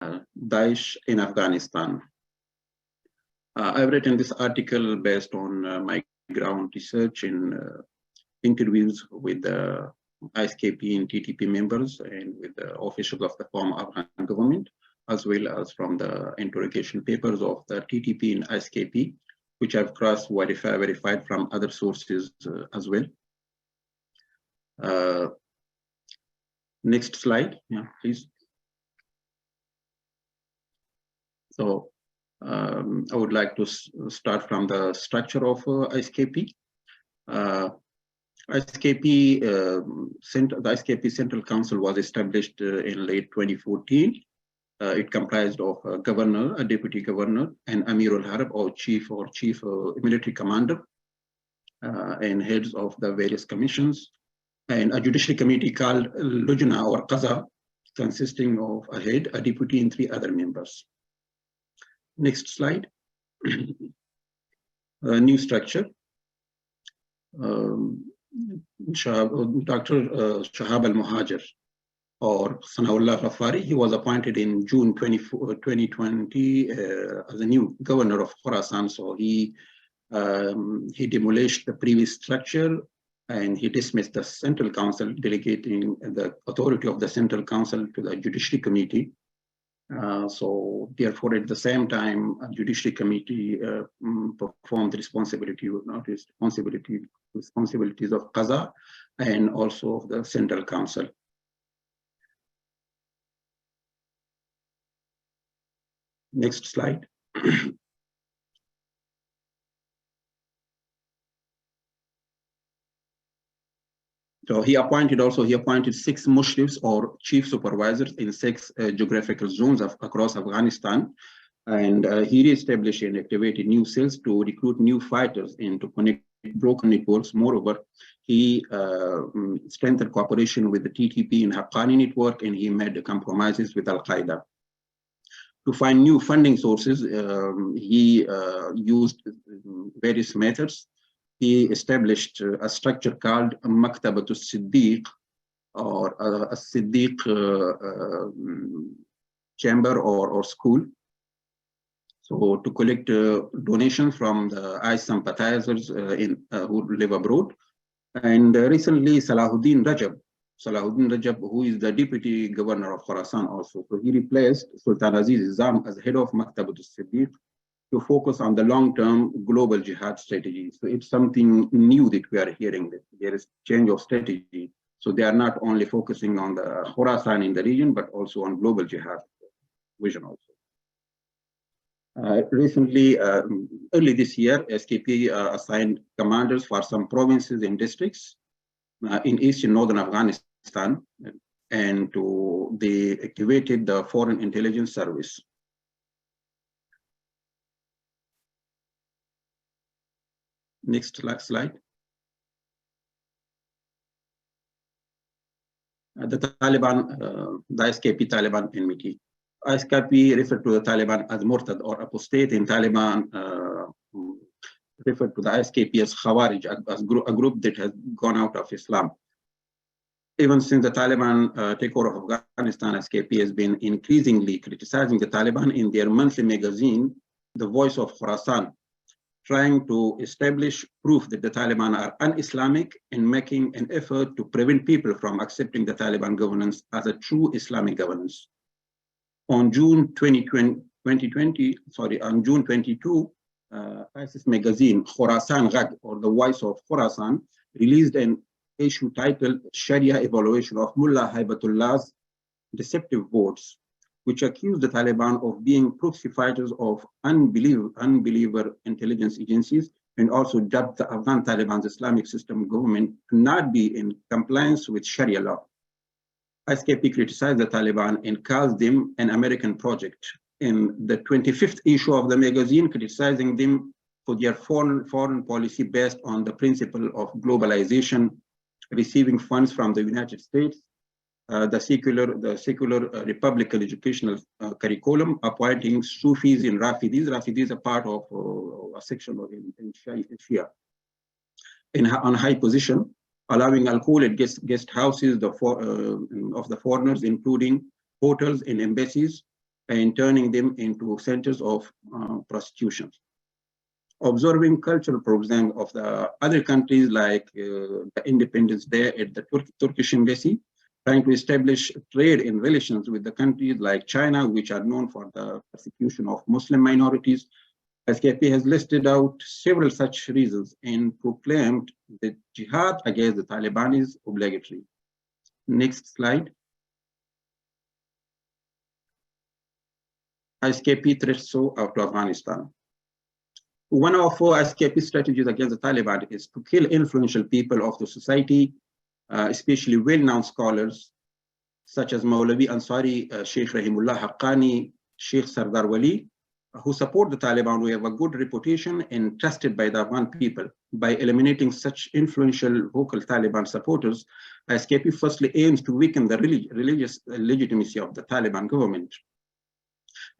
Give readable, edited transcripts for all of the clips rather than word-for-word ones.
Daesh in Afghanistan. I've written this article based on my ground research in interviews with the ISKP and TTP members and with the officials of the former Afghan government, as well as from the interrogation papers of the TTP and ISKP, which I've cross-verified from other sources as well. Next slide, yeah, please. So I would like to start from the structure of ISKP. The ISKP Central Council was established in late 2014. It comprised of a governor, a deputy governor, and Amir al-Harb, or chief military commander, and heads of the various commissions, and a judiciary committee called Lujna or Qaza, consisting of a head, a deputy, and 3 other members. Next slide. New structure. Dr. Shahab al-Muhajir, or Sanaullah Ghafari, he was appointed in June 2020 as a new governor of Khorasan. So he demolished the previous structure and he dismissed the Central Council, delegating the authority of the Central Council to the Judiciary Committee. So therefore, at the same time, a Judiciary Committee performed the responsibilities of Qaza and also of the Central Council. Next slide. So he appointed 6 mushrifs or chief supervisors in 6 geographical zones across Afghanistan. And he reestablished and activated new cells to recruit new fighters and to connect broken networks. Moreover, he strengthened cooperation with the TTP and Haqqani network, and he made compromises with Al-Qaeda. To find new funding sources, he used various methods. He established a structure called Maktabatul Siddiq, or a Siddiq chamber or school. So to collect donations from the IS sympathizers who live abroad. And recently, Salahuddin Rajab, who is the deputy governor of Khorasan also. So he replaced Sultan Aziz Izam as head of Maktabatul Siddiq to focus on the long-term global jihad strategy. So it's something new that we are hearing, that there is change of strategy. So they are not only focusing on the Khorasan in the region, but also on global jihad vision also. Recently, early this year, SKP assigned commanders for some provinces and districts in east and northern Afghanistan, and they activated the Foreign Intelligence Service. Next slide. The Taliban, the ISKP Taliban enmity. ISKP referred to the Taliban as Murtad or apostate, and Taliban referred to the ISKP as Khawarij, as a group that has gone out of Islam. Even since the Taliban takeover of Afghanistan, ISKP has been increasingly criticizing the Taliban in their monthly magazine, The Voice of Khorasan, trying to establish proof that the Taliban are un-Islamic and making an effort to prevent people from accepting the Taliban governance as a true Islamic governance. On June 22, ISIS magazine Khorasan Ghag, or The Voice of Khorasan, released an issue titled Sharia Evaluation of Mullah Haibatullah's Deceptive Votes, which accused the Taliban of being proxy fighters of unbeliever intelligence agencies, and also dubbed the Afghan Taliban's Islamic system government to not be in compliance with Sharia law. ISKP criticized the Taliban and called them an American project. In the 25th issue of the magazine, criticizing them for their foreign policy based on the principle of globalization, receiving funds from the United States, the secular Republican educational curriculum, appointing Sufis and Rafidis. Rafidis are part of a section of in Shia on high position, allowing alcohol at guest houses of the foreigners, including hotels and embassies, and turning them into centers of prostitution. Observing cultural programs of the other countries like the Independence Day at the Turkish embassy, trying to establish trade in relations with the countries like China, which are known for the persecution of Muslim minorities. ISKP has listed out several such reasons and proclaimed that jihad against the Taliban is obligatory. Next slide. ISKP-Threats to Afghanistan. One of four ISKP strategies against the Taliban is to kill influential people of the society, especially well-known scholars such as Maulavi Ansari, Sheikh Rahimullah Haqqani, Sheikh Sardar Wali, who support the Taliban, who have a good reputation and trusted by the Afghan people. By eliminating such influential vocal Taliban supporters, ISKP firstly aims to weaken the religious legitimacy of the Taliban government.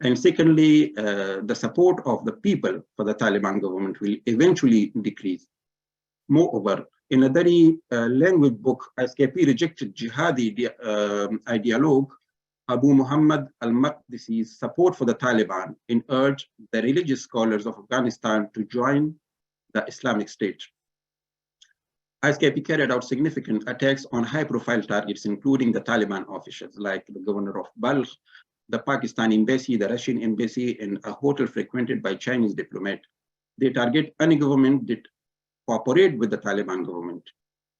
And secondly, the support of the people for the Taliban government will eventually decrease. Moreover, in a very language book, ISKP rejected jihadi ideologue Abu Muhammad al-Maqdisi's support for the Taliban and urged the religious scholars of Afghanistan to join the Islamic State. ISKP carried out significant attacks on high-profile targets, including the Taliban officials like the governor of Balkh, the Pakistan embassy, the Russian embassy, and a hotel frequented by Chinese diplomats. They target any government that cooperate with the Taliban government.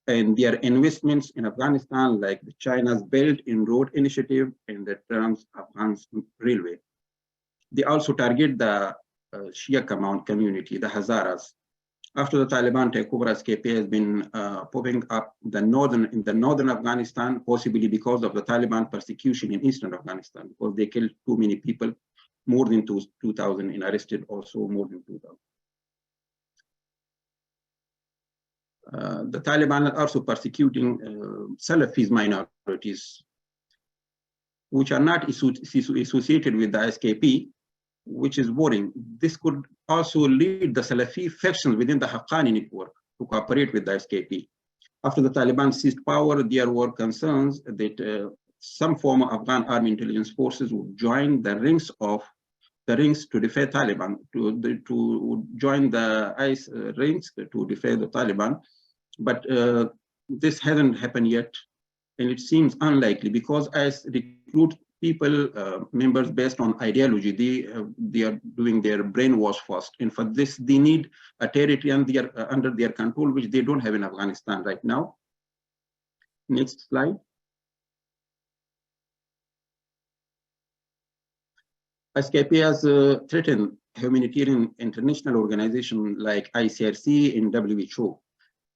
And their investments in Afghanistan, like China's Belt and Road Initiative and the Trans-Afghan Railway. They also target the Shia community, the Hazaras. After the Taliban takeover, ISKP has been popping up in the northern Afghanistan, possibly because of the Taliban persecution in eastern Afghanistan, because they killed too many people, more than 2,000, and arrested also more than 2,000. The Taliban are also persecuting Salafis minorities, which are not associated with the ISKP, which is worrying. This could also lead the Salafi factions within the Haqqani network to cooperate with the ISKP. After the Taliban seized power, there were concerns that some former Afghan army intelligence forces would join the ranks to defy Taliban, to join the IS ranks to defy the Taliban. But this hasn't happened yet, and it seems unlikely because IS recruit people, members based on ideology. They are doing their brainwash first, and for this they need a territory under their control, which they don't have in Afghanistan right now. Next slide. ISKP has threatened humanitarian international organizations like ICRC and WHO,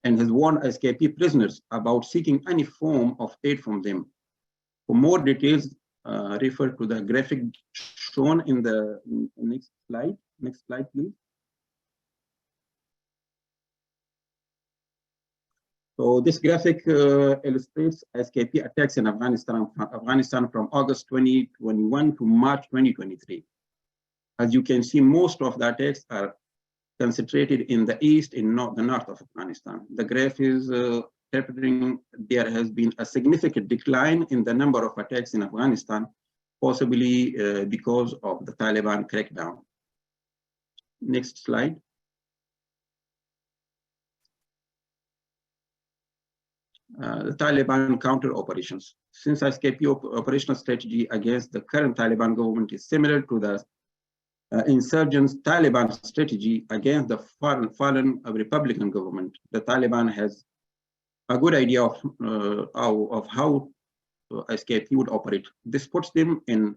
and has warned ISKP prisoners about seeking any form of aid from them. For more details, refer to the graphic shown in the next slide. Next slide, please. So this graphic illustrates ISKP attacks in Afghanistan from August 2021 to March 2023. As you can see, most of the attacks are concentrated in the east and the north of Afghanistan. The graph is interpreting there has been a significant decline in the number of attacks in Afghanistan, possibly because of the Taliban crackdown. Next slide. The Taliban counter-operations. Since ISKP operational strategy against the current Taliban government is similar to the insurgents' Taliban strategy against the fallen Republican government, the Taliban has a good idea of how ISKP would operate. This puts them in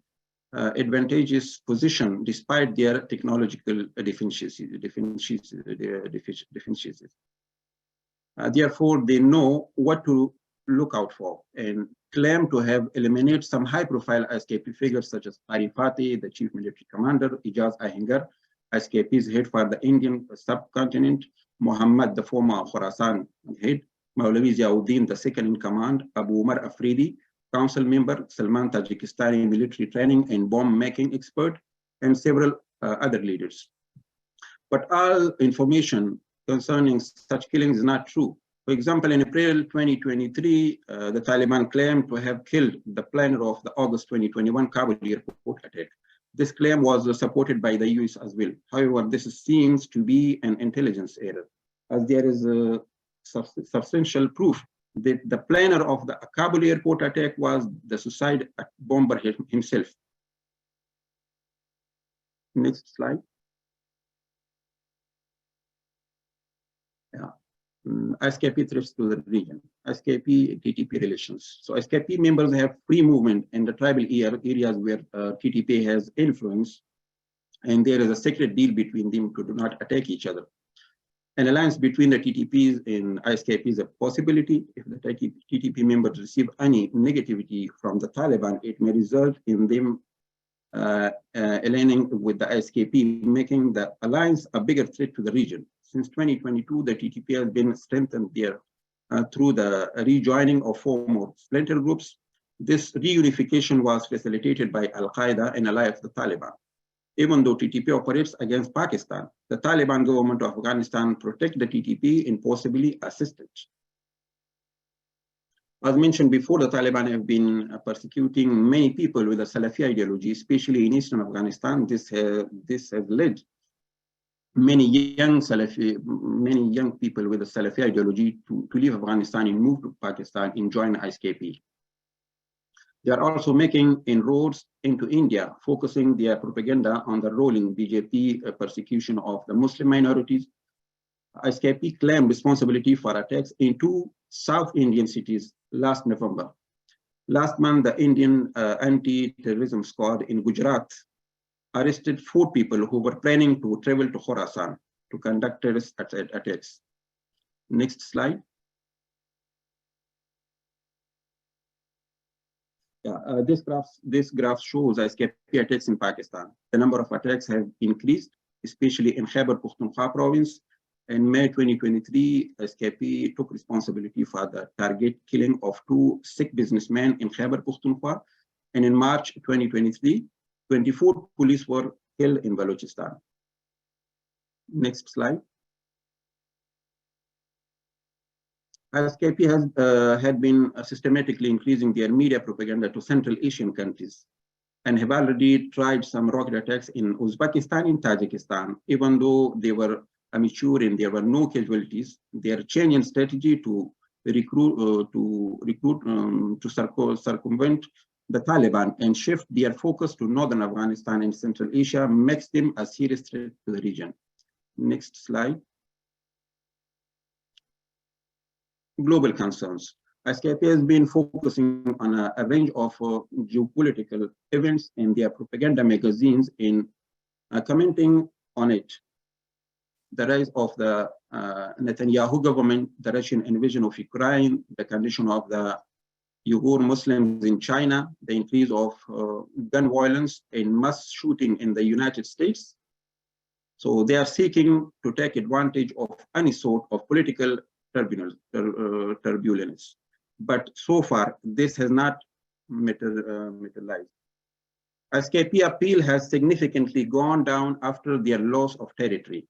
advantageous position despite their technological deficiencies. Therefore, they know what to look out for and claim to have eliminated some high-profile ISKP figures such as Arifati, the chief military commander, Ijaz Ahingar, ISKP's head for the Indian subcontinent, Muhammad, the former Khorasan head, Maulavi Ziauddin, the second in command, Abu Umar Afridi, council member, Salman Tajikistani military training and bomb-making expert, and several other leaders. But all information concerning such killings is not true. For example, in April 2023, the Taliban claimed to have killed the planner of the August 2021 Kabul airport attack. This claim was supported by the US as well. However, this seems to be an intelligence error, as there is a substantial proof that the planner of the Kabul airport attack was the suicide bomber himself. Next slide. Yeah. ISKP threats to the region, ISKP-TTP relations. So ISKP members have free movement in the tribal areas where TTP has influence, and there is a secret deal between them to do not attack each other. An alliance between the TTPs and ISKP is a possibility. If the TTP members receive any negativity from the Taliban, it may result in them aligning with the ISKP, making the alliance a bigger threat to the region. Since 2022, the TTP has been strengthened there through the rejoining of former splinter groups. This reunification was facilitated by Al-Qaeda, an ally of the Taliban. Even though TTP operates against Pakistan, the Taliban government of Afghanistan protects the TTP and possibly assist it. As mentioned before, the Taliban have been persecuting many people with a Salafi ideology, especially in eastern Afghanistan. This has led many young people with a Salafi ideology to leave Afghanistan and move to Pakistan and join ISKP. They are also making inroads into India, focusing their propaganda on the rolling BJP persecution of the Muslim minorities. ISKP claimed responsibility for attacks in 2 South Indian cities last November. Last month, the Indian anti-terrorism squad in Gujarat arrested 4 people who were planning to travel to Khorasan to conduct terrorist attacks. Next slide. Yeah, this graph shows ISKP attacks in Pakistan. The number of attacks have increased, especially in Khyber Pakhtunkhwa province. In May 2023, ISKP took responsibility for the target killing of 2 Sikh businessmen in Khyber Pakhtunkhwa. And in March 2023, 24 police were killed in Balochistan. Next slide. ISKP had been systematically increasing their media propaganda to Central Asian countries and have already tried some rocket attacks in Uzbekistan and Tajikistan. Even though they were amateur and there were no casualties, their change in strategy to circumvent the Taliban and shift their focus to northern Afghanistan and Central Asia makes them a serious threat to the region. Next slide. Global concerns. ISKP has been focusing on a range of geopolitical events in their propaganda magazines in commenting on it. The rise of the Netanyahu government, the Russian invasion of Ukraine, the condition of the Uyghur Muslims in China, the increase of gun violence and mass shooting in the United States. So they are seeking to take advantage of any sort of political turbulence. But so far, this has not materialized. ISKP appeal has significantly gone down after their loss of territory.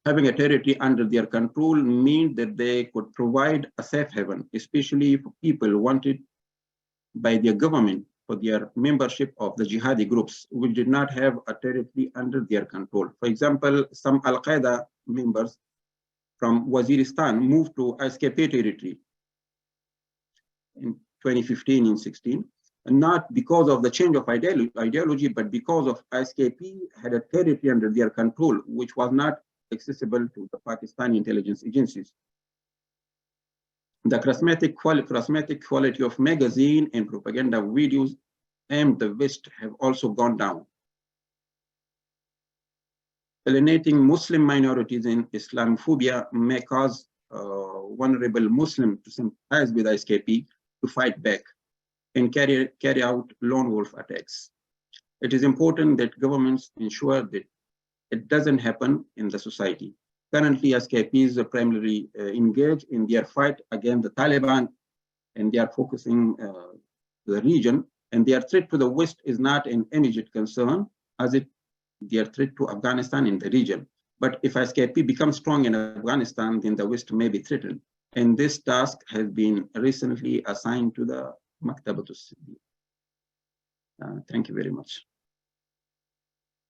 Having a territory under their control means that they could provide a safe haven, especially for people wanted by their government for their membership of the jihadi groups, which did not have a territory under their control. For example, some Al-Qaeda members from Waziristan moved to ISKP territory in 2015 and 16, and not because of the change of ideology, but because of ISKP had a territory under their control, which was not accessible to the Pakistani intelligence agencies. The charismatic quality of magazine and propaganda videos aimed at the West have also gone down. Alienating Muslim minorities in Islamophobia may cause vulnerable Muslims to sympathize with ISKP to fight back and carry out lone wolf attacks. It is important that governments ensure that it doesn't happen in the society. Currently, ISKP is primarily engaged in their fight against the Taliban, and they are focusing the region, and their threat to the West is not an immediate concern, as their threat to Afghanistan in the region. But if ISKP becomes strong in Afghanistan, then the West may be threatened. And this task has been recently assigned to the Maktabatus Sidi. Thank you very much.